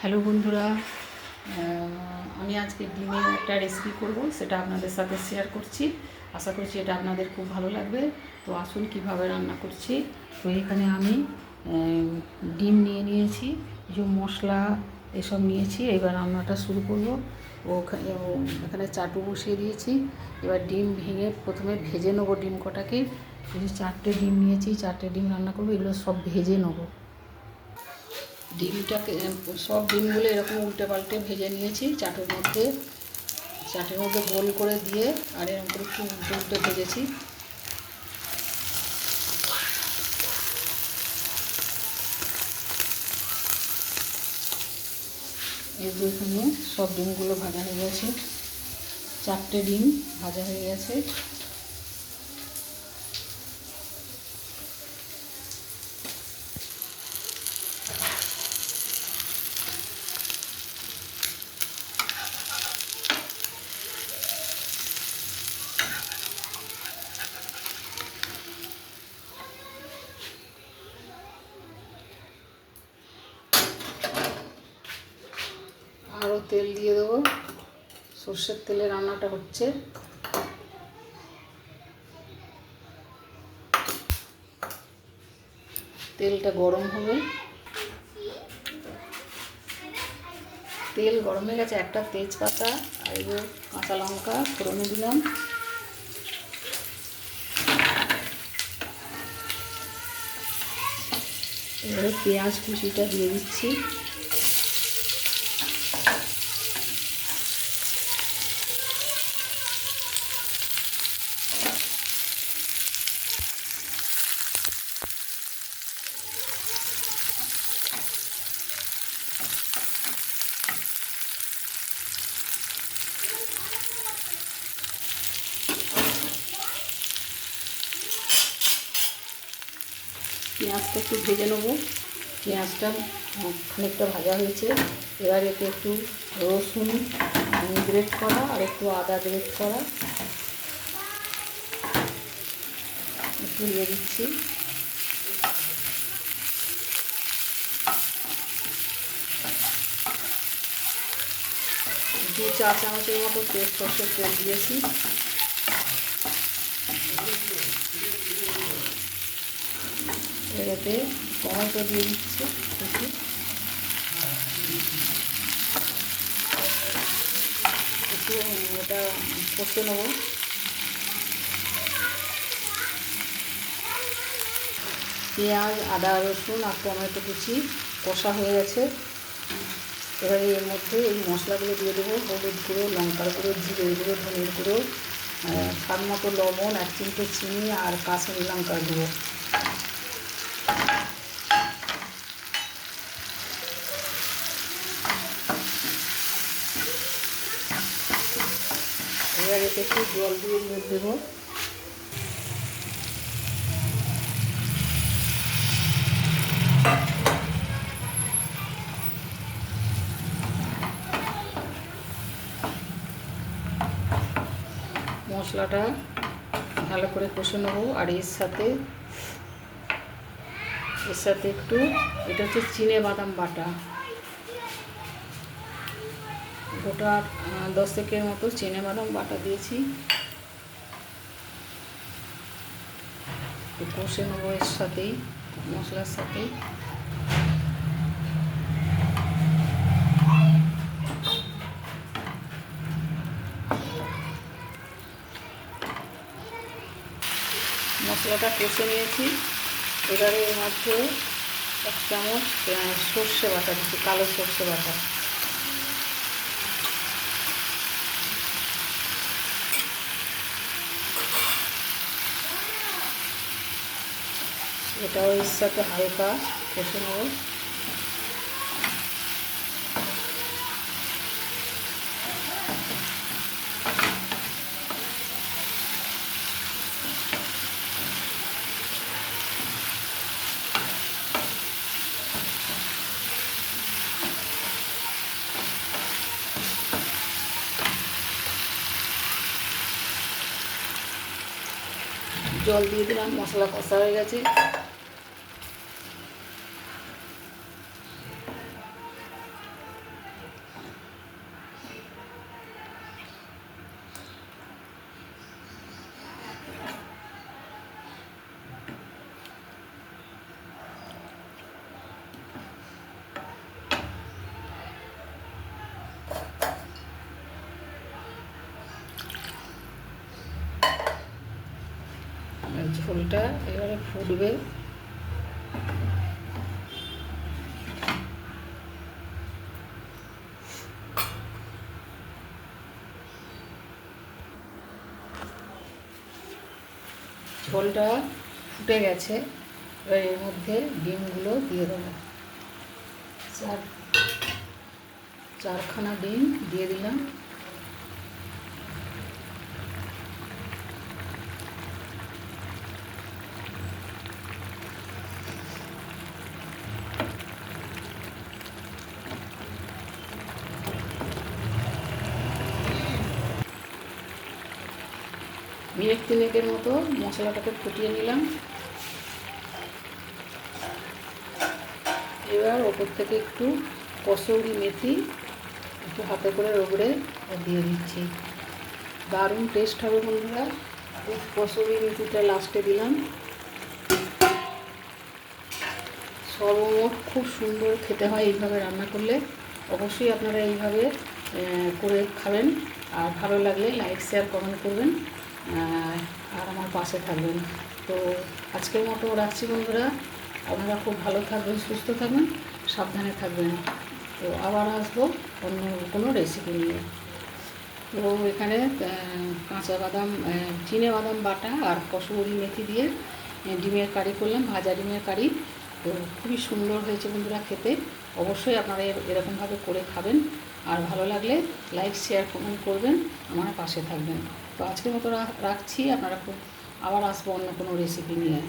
Hello বন্ধুরা, আমি আজকে ডিমের একটা রেসিপি করব, সেটা আপনাদের সাথে শেয়ার করছি। আশা করছি এটা আপনাদের খুব ভালো লাগবে। তো আসুন কিভাবে রান্না করছি। তো এখানে আমি ডিম নিয়েছি, কিছু মশলা এসব নিয়েছি। এবার রান্নাটা শুরু করব। এখানে চাটু বসিয়ে দিয়েছি। এবার ডিম ভেঙে প্রথমে ভেজে নেবো ডিম কটাকে। 4টে ডিম নিয়েছি, 4টে ডিম রান্না করবো। এগুলো সব ভেজে নেবো। ডিমটাকে সব ডিমগুলো এরকম উল্টে পাল্টে ভেজে নিয়েছি চাটের মধ্যে গোল করে দিয়ে, আর এরকম করে একটু উল্টে উল্টে ভেজেছি। এই যে এখানে সব ডিমগুলো ভাজা হয়ে গেছে, 4টে ডিম ভাজা হয়ে গেছে। আরও তেল দিয়ে দেবো, সর্ষের তেলে রান্নাটা হচ্ছে। তেলটা গরম হবে, তেল গরম হয়ে গেছে। একটা তেজপাতা আর এই কাঁচা লঙ্কা ফোড়নে দিলাম। এবারে পেঁয়াজ কুচিটা দিয়ে দিচ্ছি। পেঁয়াজটা একটু ভেজে নেবো। পেঁয়াজটা খানিকটা ভাজা হয়েছে। এবার এতে একটু রসুন গ্রেট করা আর একটু আদা গ্রেট করা একটু দিয়ে দিচ্ছি। দু চা চামচের মতো সর্ষের তেল দিয়েছি। এতে টমেটো দিয়ে দিচ্ছি একটু এটা কষে নেব। পেঁয়াজ আদা রসুন আর টমেটো কুচি কষা হয়ে গেছে। এবারে এর মধ্যে এই মশলাগুলো দিয়ে দেবো। হলুদ গুঁড়ো, লঙ্কার গুঁড়ো, জিরের গুঁড়ো, ধনের গুঁড়ো, স্বাদ মতো লবণ, 1 চিমটে চিনি আর কাশ্মীরি লঙ্কার গুঁড়ো। এবার এতে একটু জল দিয়ে দেবো। মশলাটা ভালো করে কষে নেবো। আর এর সাথে একটু, এটা হচ্ছে চিনে বাদাম বাটা, গোটা 10 থেকে মতো চিনে বাদাম বাটা দিয়েছি। কষে নেবো এর সাথেই, মশলার সাথেই। মশলাটা কষে নিয়েছি। এবারে এর মধ্যে 1 চামচ সর্ষে বাটা দিচ্ছি, কালো সর্ষে বাটা। এটাও এর সাথে হালকা কষে নেব। জল দিয়ে দিলাম, মশলা কষা হয়ে গেছে। ঝোলটা এবারে ফুটবে। ঝোলটা ফুটে গেছে, এবার এর মধ্যে ডিমগুলো দিয়ে দেবো। চারখানা ডিম দিয়ে দিলাম। মিনিট 3 মতো মশলাটাকে ফুটিয়ে নিলাম। এবার ওপর থেকে একটু কসুরি মেথি একটু হাতে করে রগড়ে দিয়ে দিচ্ছি। দারুণ টেস্ট হবে বন্ধুরা। এই কসুরি মেথিটা লাস্টে দিলাম। সর্বমোট খুব সুন্দর খেতে হয় এইভাবে রান্না করলে। অবশ্যই আপনারা এইভাবে করে খাবেন, আর ভালো লাগলে লাইক শেয়ার কমেন্ট করবেন, আর আমার পাশে থাকবেন। তো আজকের মতো রাখছি বন্ধুরা। আপনারা খুব ভালো থাকবেন, সুস্থ থাকবেন, সাবধানে থাকবেন। তো আবার আসবো অন্য কোনো রেসিপি নিয়ে। তো এখানে কাঁচা বাদাম, চিনে বাদাম বাটা আর কসুরি মেথি দিয়ে ডিমের কারি করলাম, ভাজা ডিমের কারি। তো খুবই সুন্দর হয়েছে বন্ধুরা খেতে। অবশ্যই আপনারা এরকমভাবে করে খাবেন, আর ভালো লাগলে লাইক শেয়ার কমেন্ট করবেন, আমার পাশে থাকবেন। তো আজকের মতো রাখছি। আপনারা খুব আবার আসবো অন্য কোনো রেসিপি নিয়ে।